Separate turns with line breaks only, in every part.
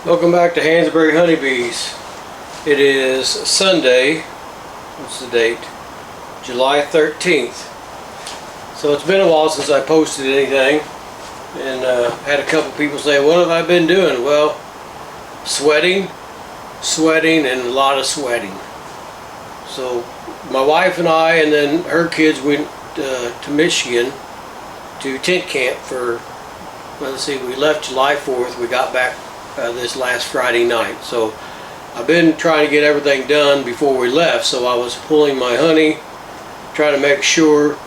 Welcome back to Hansberry Honeybees. It is Sunday, what's the date? July 13th. So it's been a while since I posted anything, and had a couple people say, what have I been doing? Well, sweating, and a lot of sweating. So my wife and I and then her kids went to Michigan to tent camp for, let's see, we left July 4th, we got back this last Friday night. So I've been trying to get everything done before we left, so I was pulling my honey, trying to make sure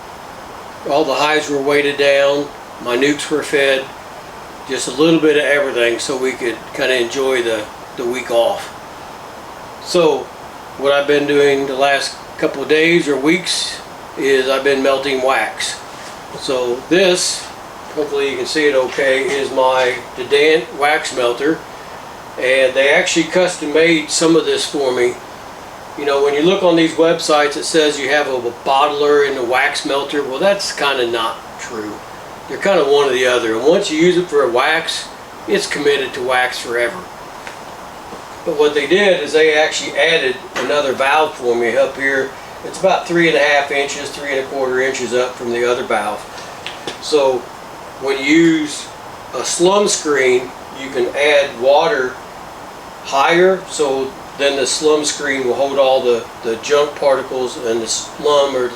all the hives were weighted down, my nukes were fed, just a little bit of everything so we could kind of enjoy the week off. So what I've been doing the last couple of days or weeks is I've been melting wax. So this, hopefully you can see it okay, is my Dedant wax melter, and they actually custom made some of this for me. You know, when you look on these websites it says you have a bottler and a wax melter. Well, that's kind of not true. They're kind of one or the other, and once you use it for a wax, it's committed to wax forever. But what they did is they actually added another valve for me up here. It's about 3.5 inches, 3.25 inches up from the other valve. So when you use a slum screen, you can add water higher, so then the slum screen will hold all the junk particles and the slum or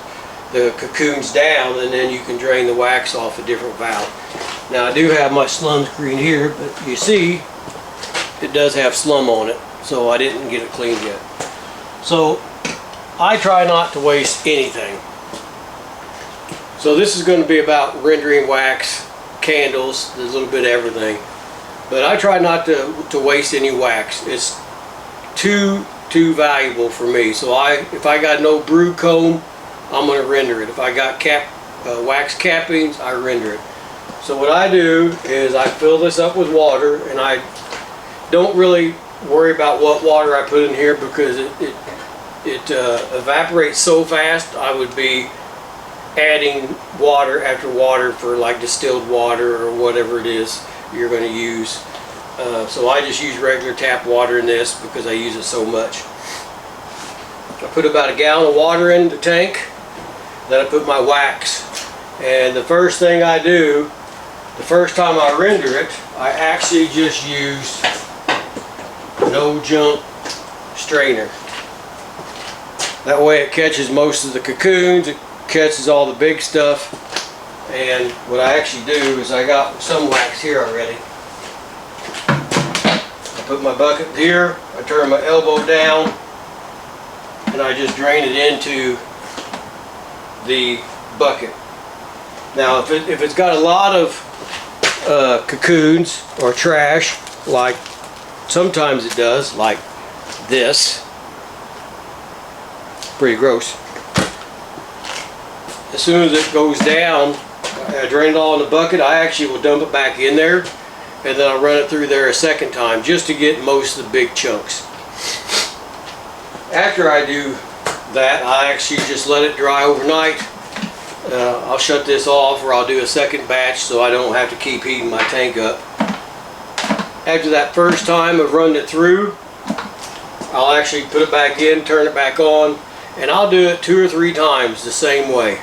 the cocoons down, and then you can drain the wax off a different valve. Now I do have my slum screen here, but you see it does have slum on it, so I didn't get it cleaned yet. So I try not to waste anything. So this is going to be about rendering wax, candles, there's a little bit of everything. But I try not to waste any wax. It's too valuable for me. So if I got no brood comb, I'm going to render it. If I got wax cappings, I render it. So what I do is I fill this up with water, and I don't really worry about what water I put in here because it evaporates so fast. I would be adding water after water for like distilled water or whatever it is you're going to use. So I just use regular tap water in this because I use it so much. I put about a gallon of water in the tank, then I put my wax, and the first thing I do, the first time I render it, I actually just use no junk strainer. That way it catches most of the cocoons, it catches all the big stuff. And what I actually do is I got some wax here already. I put my bucket here, I turn my elbow down, and I just drain it into the bucket. Now if it's got a lot of cocoons or trash, like sometimes it does, like this, pretty gross. As soon as it goes down, I drain it all in the bucket. I actually will dump it back in there, and then I'll run it through there a second time just to get most of the big chunks. After I do that, I actually just let it dry overnight. I'll shut this off, or I'll do a second batch so I don't have to keep heating my tank up. After that first time of running it through, I'll actually put it back in, turn it back on, and I'll do it 2 or 3 times the same way.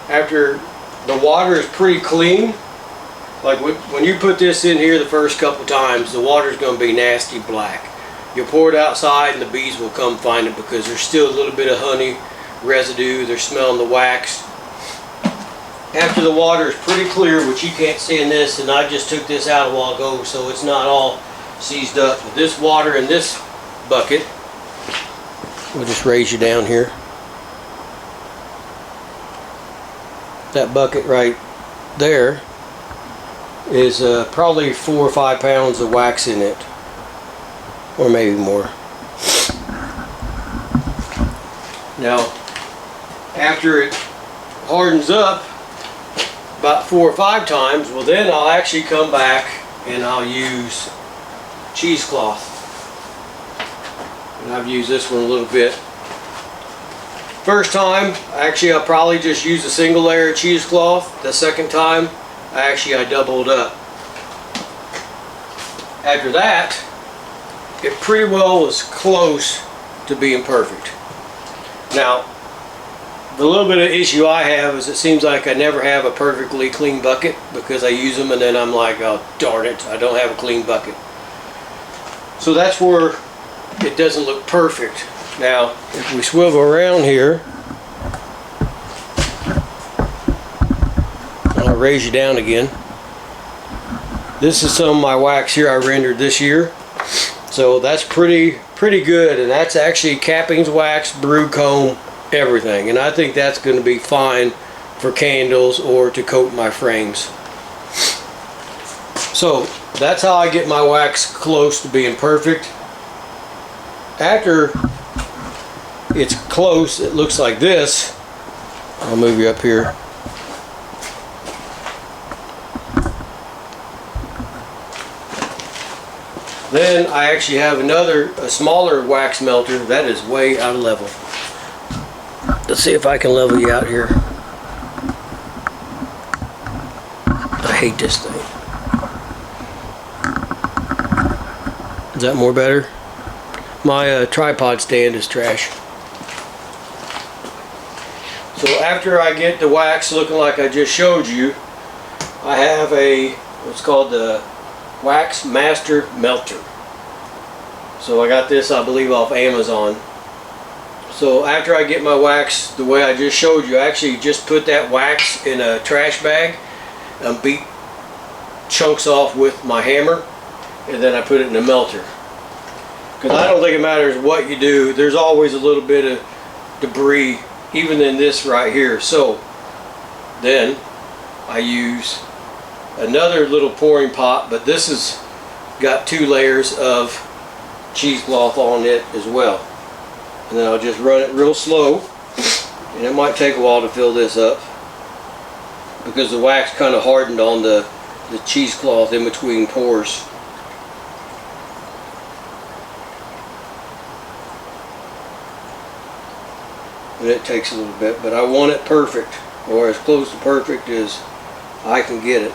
After the water is pretty clean, like when you put this in here the first couple times, the water is going to be nasty black. You'll pour it outside and the bees will come find it because there's still a little bit of honey residue. They're smelling the wax. After the water is pretty clear, which you can't see in this, and I just took this out a while ago so it's not all seized up. With this water in this bucket, we'll just raise you down here. That bucket right there is probably 4 or 5 pounds of wax in it, or maybe more. Now after it hardens up about 4 or 5 times, well then I'll actually come back and I'll use cheesecloth, and I've used this one a little bit. First time, actually I'll probably just use a single layer of cheesecloth. The second time, I doubled up. After that, it pretty well was close to being perfect. Now, the little bit of issue I have is it seems like I never have a perfectly clean bucket because I use them and then I'm like, oh darn it, I don't have a clean bucket. So that's where it doesn't look perfect. Now, if we swivel around here, I'll raise you down again. This is some of my wax here I rendered this year. So that's pretty good, and that's actually cappings wax, brood comb, everything. And I think that's going to be fine for candles or to coat my frames. So that's how I get my wax close to being perfect. After it's close, it looks like this. I'll move you up here. Then I actually have a smaller wax melter that is way out of level. Let's see if I can level you out here. I hate this thing. Is that more better? My tripod stand is trash. So after I get the wax looking like I just showed you, I have what's called the Wax Master Melter. So I got this, I believe, off Amazon. So after I get my wax the way I just showed you, I actually just put that wax in a trash bag and beat chunks off with my hammer, and then I put it in the melter. Because I don't think it matters what you do, there's always a little bit of debris, even in this right here. So then I use another little pouring pot, but this has got 2 layers of cheesecloth on it as well. And then I'll just run it real slow, and it might take a while to fill this up because the wax kind of hardened on the cheesecloth in between pours. And it takes a little bit, but I want it perfect, or as close to perfect as I can get it.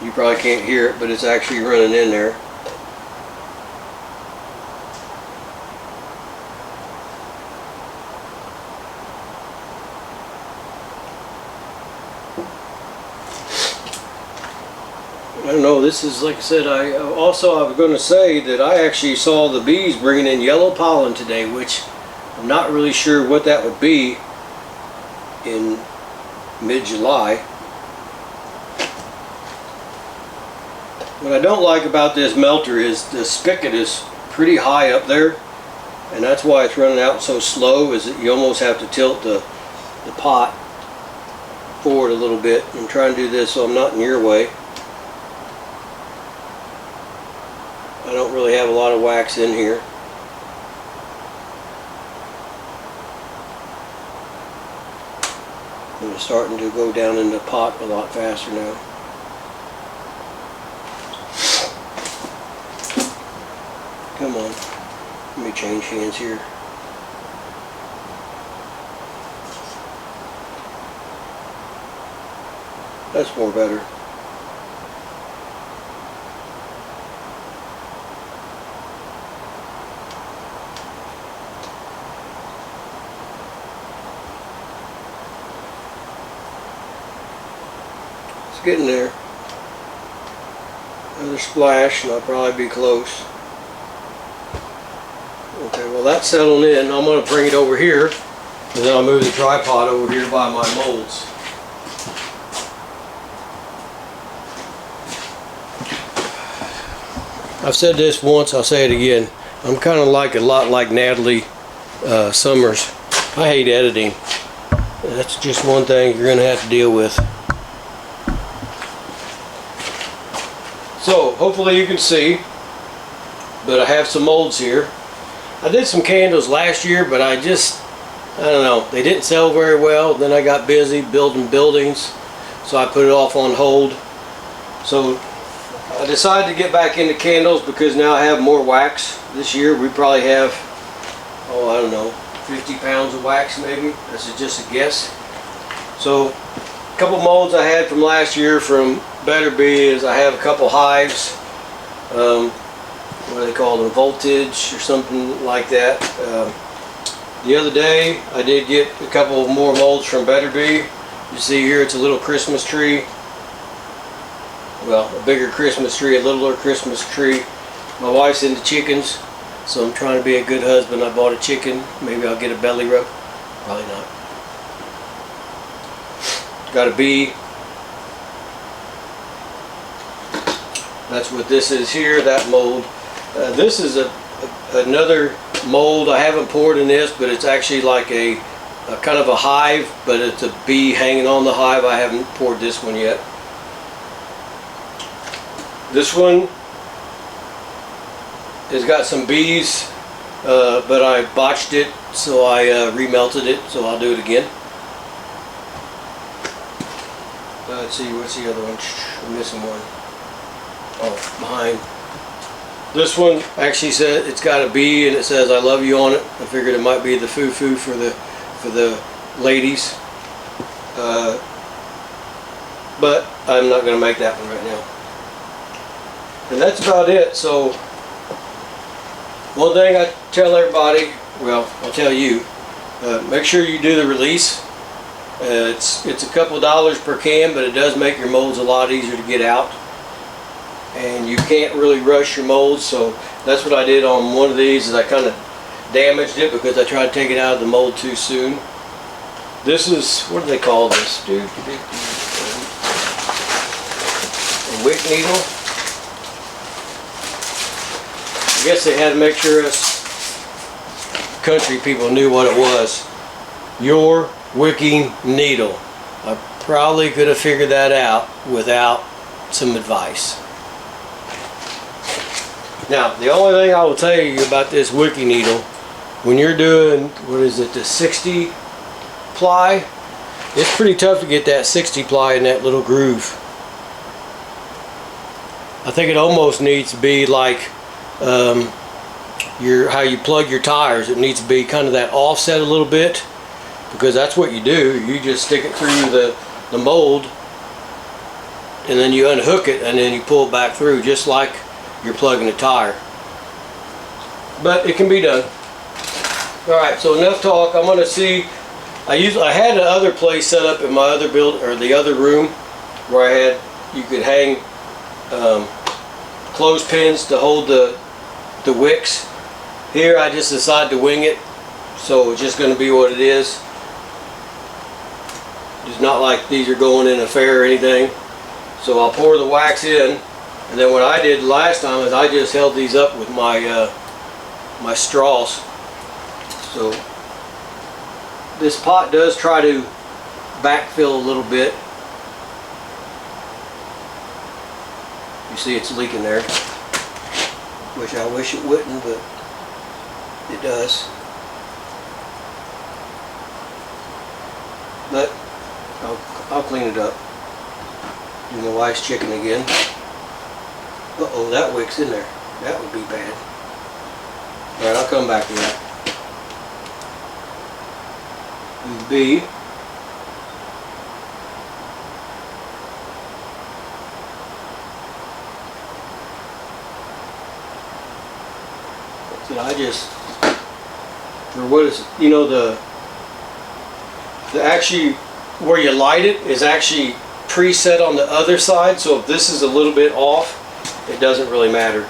You probably can't hear it, but it's actually running in there. I don't know, this is, like I said, I was going to say that I actually saw the bees bringing in yellow pollen today, which I'm not really sure what that would be in mid-July. What I don't like about this melter is the spigot is pretty high up there, and that's why it's running out so slow, is that you almost have to tilt the pot forward a little bit. I'm trying to do this so I'm not in your way. I don't really have a lot of wax in here. And it's starting to go down in the pot a lot faster now. Come on, let me change hands here. That's more better. It's getting there. Another splash and I'll probably be close. Okay, well that's settling in. I'm going to bring it over here, and then I'll move the tripod over here by my molds. I've said this once, I'll say it again. I'm kind of a lot like Natalie Summers. I hate editing. That's just one thing you're going to have to deal with. So hopefully you can see, but I have some molds here. I did some candles last year, but I don't know, they didn't sell very well. Then I got busy building buildings, so I put it off on hold. So I decided to get back into candles because now I have more wax. This year we probably have, oh I don't know, 50 pounds of wax maybe. This is just a guess. So a couple molds I had from last year from Better Bee is I have a couple hives. What do they call them? Voltage or something like that. The other day I did get a couple more molds from Better Bee. You see here it's a little Christmas tree. Well, a bigger Christmas tree, a littler Christmas tree. My wife's into chickens, so I'm trying to be a good husband. I bought a chicken. Maybe I'll get a belly rub. Probably not. Got a bee. That's what this is here, that mold. This is another mold. I haven't poured in this, but it's actually like a kind of a hive, but it's a bee hanging on the hive. I haven't poured this one yet. This one has got some bees, but I botched it, so I remelted it, so I'll do it again. Let's see, what's the other one? I'm missing one. Oh, behind. This one actually says it's got a bee and it says "I love you" on it. I figured it might be the foo-foo for the ladies, but I'm not going to make that one right now. And that's about it. So one thing I tell everybody, well, I'll tell you, make sure you do the release. It's a couple dollars per can, but it does make your molds a lot easier to get out. And you can't really rush your molds, so that's what I did on one of these. Is I kind of damaged it because I tried to take it out of the mold too soon. This is, what do they call this, dude? A wick needle. I guess they had to make sure us country people knew what it was. Your wicking needle. I probably could have figured that out without some advice. Now, the only thing I will tell you about this wicking needle, when you're doing, what is it, the 60 ply, it's pretty tough to get that 60 ply in that little groove. I think it almost needs to be like how you plug your tires. It needs to be kind of that offset a little bit, because that's what you do. You just stick it through the mold, and then you unhook it, and then you pull it back through, just like you're plugging a tire. But it can be done. Alright, so enough talk. I'm going to see. I had the other place set up in my other build, or the other room, where you could hang clothespins to hold the wicks. Here I just decided to wing it, so it's just going to be what it is. It's not like these are going in a fair or anything. So I'll pour the wax in, and then what I did last time is I just held these up with my my straws. So this pot does try to backfill a little bit. You see it's leaking there. I wish it wouldn't, but it does. But I'll clean it up. Do my wife's chicken again. Uh-oh, that wick's in there. That would be bad. Alright, I'll come back to that. B. So I just, or what is it? You know, the actually where you light it is actually preset on the other side, so if this is a little bit off, it doesn't really matter.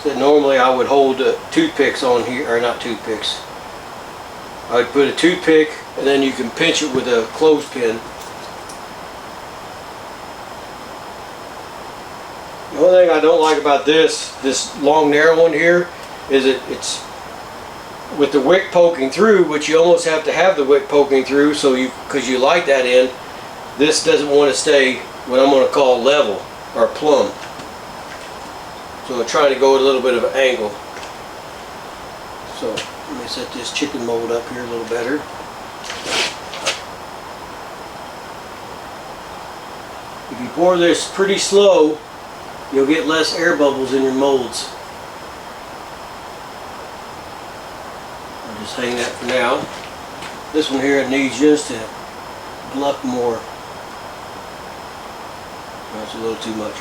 So normally I would hold toothpicks on here, or not toothpicks. I would put a toothpick, and then you can pinch it with a clothespin. The only thing I don't like about this long narrow one here is it's with the wick poking through, which you almost have to have the wick poking through, so because you light that in, this doesn't want to stay what I'm going to call level or plumb. So I'm trying to go at a little bit of an angle. So let me set this chicken mold up here a little better. If you pour this pretty slow, you'll get less air bubbles in your molds. I'll just hang that for now. This one here needs just a glut more. That's a little too much.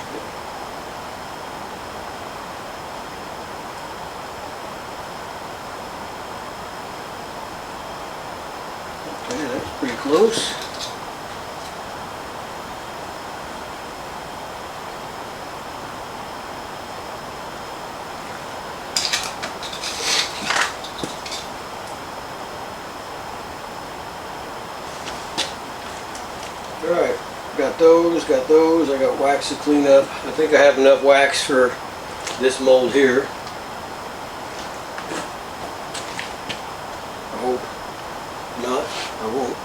Okay, that's pretty close. Alright, got those. I got wax to clean up. I think I have enough wax for this mold here. I hope not. I won't.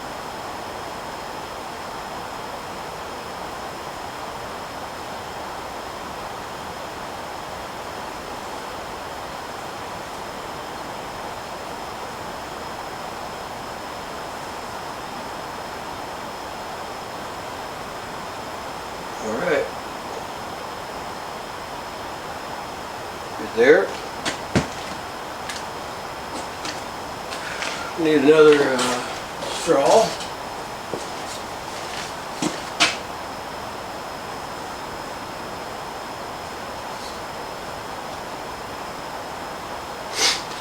Alright. Good there. Need another straw.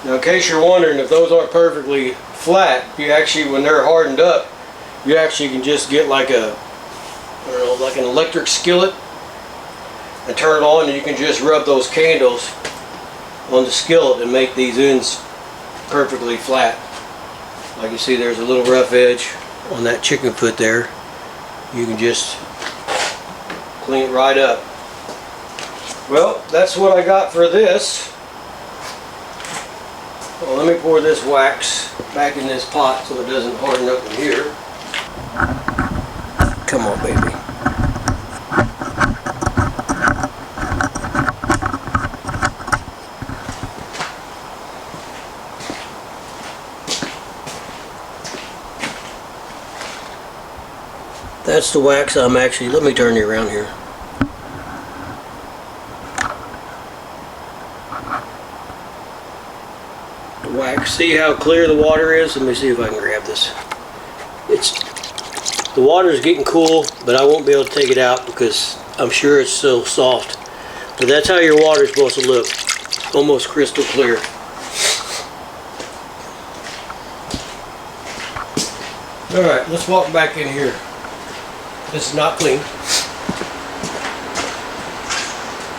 Now, in case you're wondering if those aren't perfectly flat, you actually, when they're hardened up, you actually can just get like a, I don't know, like an electric skillet and turn it on, and you can just rub those candles on the skillet and make these ends perfectly flat. Like you see, there's a little rough edge on that chicken foot there. You can just clean it right up. Well, that's what I got for this. Well, let me pour this wax back in this pot so it doesn't harden up in here. Come on, baby. That's the wax I'm actually, let me turn you around here. The wax, see how clear the water is? Let me see if I can grab this. The water is getting cool, but I won't be able to take it out because I'm sure it's so soft. But that's how your water is supposed to look. Almost crystal clear. Alright, let's walk back in here. This is not clean.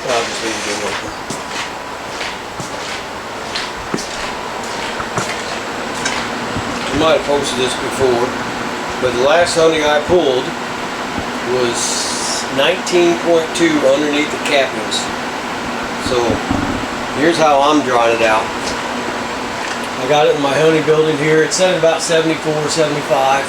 I'll just leave it open. I might have posted this before, but the last honey I pulled was 19.2 underneath the cappings. So here's how I'm drawing it out. I got it in my honey building here. It's set at about 74, 75.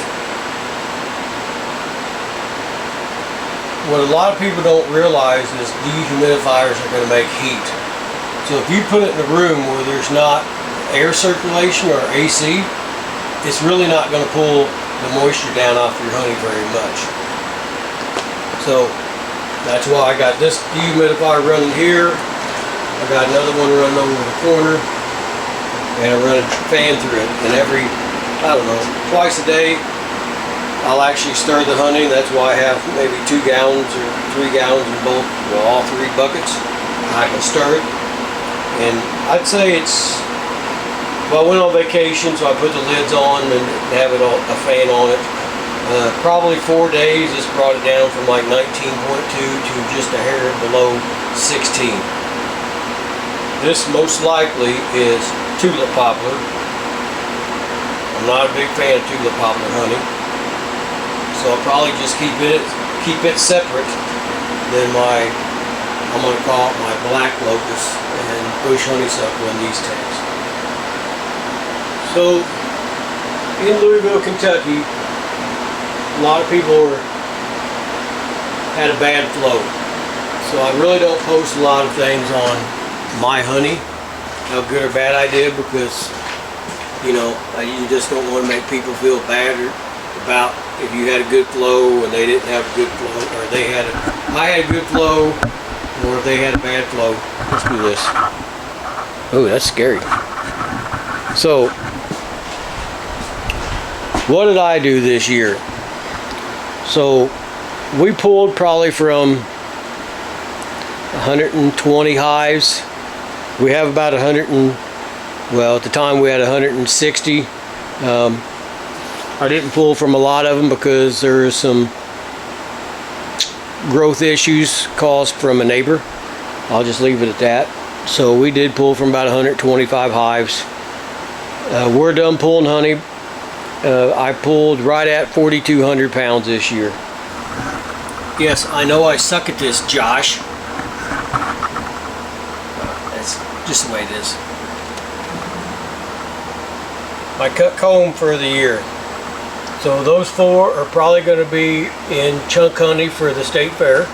What a lot of people don't realize is dehumidifiers are going to make heat. So if you put it in a room where there's not air circulation or AC, it's really not going to pull the moisture down off your honey very much. So that's why I got this dehumidifier running here. I got another one running over the corner, and I run a fan through it. And every, I don't know, twice a day, I'll actually stir the honey. That's why I have maybe 2 gallons or 3 gallons in both, well, all 3 buckets. I can stir it, and I'd say it's, well, I went on vacation, so I put the lids on and have it a fan on it. Probably 4 days, this brought it down from like 19.2 to just a hair below 16. This most likely is tulip poplar. I'm not a big fan of tulip poplar honey, so I'll probably just keep it separate than my, I'm going to call it my black locust and bush honeysuckle in these tanks. So in Louisville, Kentucky, a lot of people had a bad flow. So I really don't post a lot of things on my honey, how good or bad I did, because you know, you just don't want to make people feel bad about if you had a good flow and they didn't have a good flow, or I had a good flow, or if they had a bad flow. Let's do this. Oh, that's scary. So what did I do this year? So we pulled probably from 120 hives. We have about 100 and, well, at the time we had 160. I didn't pull from a lot of them because there is some growth issues caused from a neighbor. I'll just leave it at that. So we did pull from about 125 hives. We're done pulling honey. I pulled right at 4,200 pounds this year. Yes, I know I suck at this, Josh. That's just the way it is. My cut comb for the year. So those 4 are probably going to be in chunk honey for the state fair.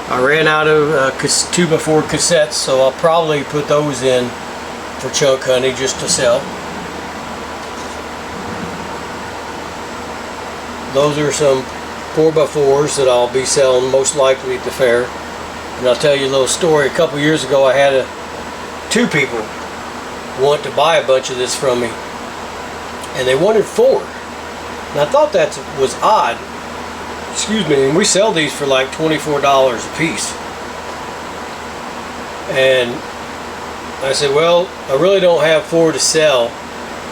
I ran out of 2x4 cassettes, so I'll probably put those in for chunk honey just to sell. Those are some 4x4s that I'll be selling most likely at the fair. And I'll tell you a little story. A couple years ago I had 2 people want to buy a bunch of this from me, and they wanted 4. And I thought that was odd. Excuse me, and we sell these for like $24 a piece. And I said, well, I really don't have 4 to sell,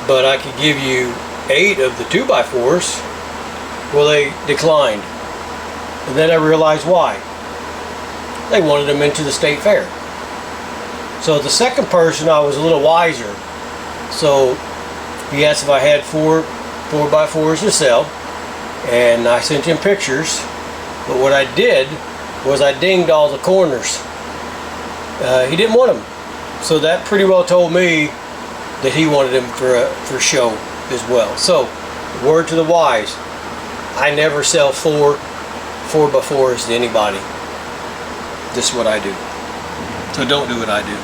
but I could give you 8 of the 2x4s. Well, they declined. And then I realized why. They wanted them into the state fair. So the second person, I was a little wiser. So he asked if I had 4x4s to sell, and I sent him pictures. But what I did was I dinged all the corners. He didn't want them. So that pretty well told me that he wanted them for show as well. So, word to the wise, I never sell 4x4s to anybody. This is what I do. So don't do what I do.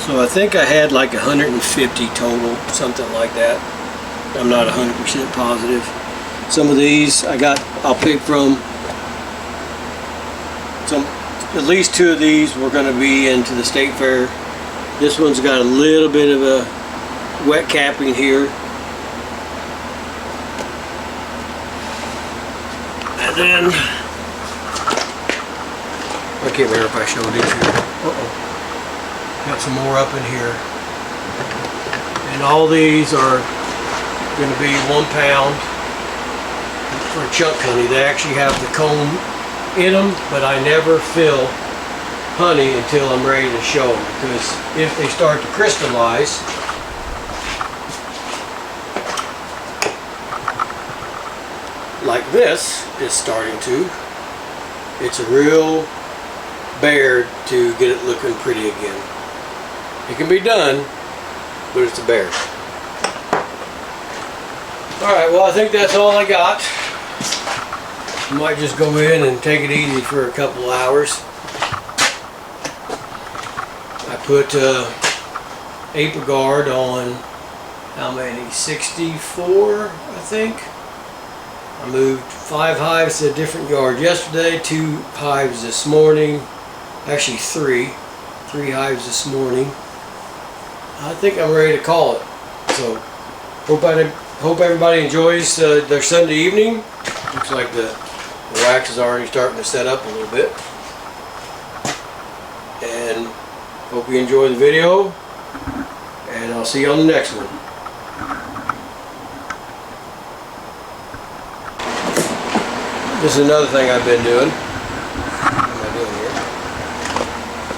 So I think I had like 150 total, something like that. I'm not 100% positive. Some of these I'll pick from at least 2 of these were going to be into the state fair. This one's got a little bit of a wet capping here. And then, I can't remember if I showed these here. Got some more up in here. And all these are going to be 1 pound for chunk honey. They actually have the comb in them, but I never fill honey until I'm ready to show them, because if they start to crystallize, like this is starting to, it's a real bear to get it looking pretty again. It can be done, but it's a bear. Alright, well, I think that's all I got. I might just go in and take it easy for a couple of hours. I put Apiguard on, how many? 64, I think. I moved 5 hives to a different yard yesterday, 2 hives this morning. Actually 3 hives this morning. I think I'm ready to call it. So hope everybody enjoys their Sunday evening. Looks like the wax is already starting to set up a little bit. And hope you enjoy the video. And I'll see you on the next one. This is another thing I've been doing.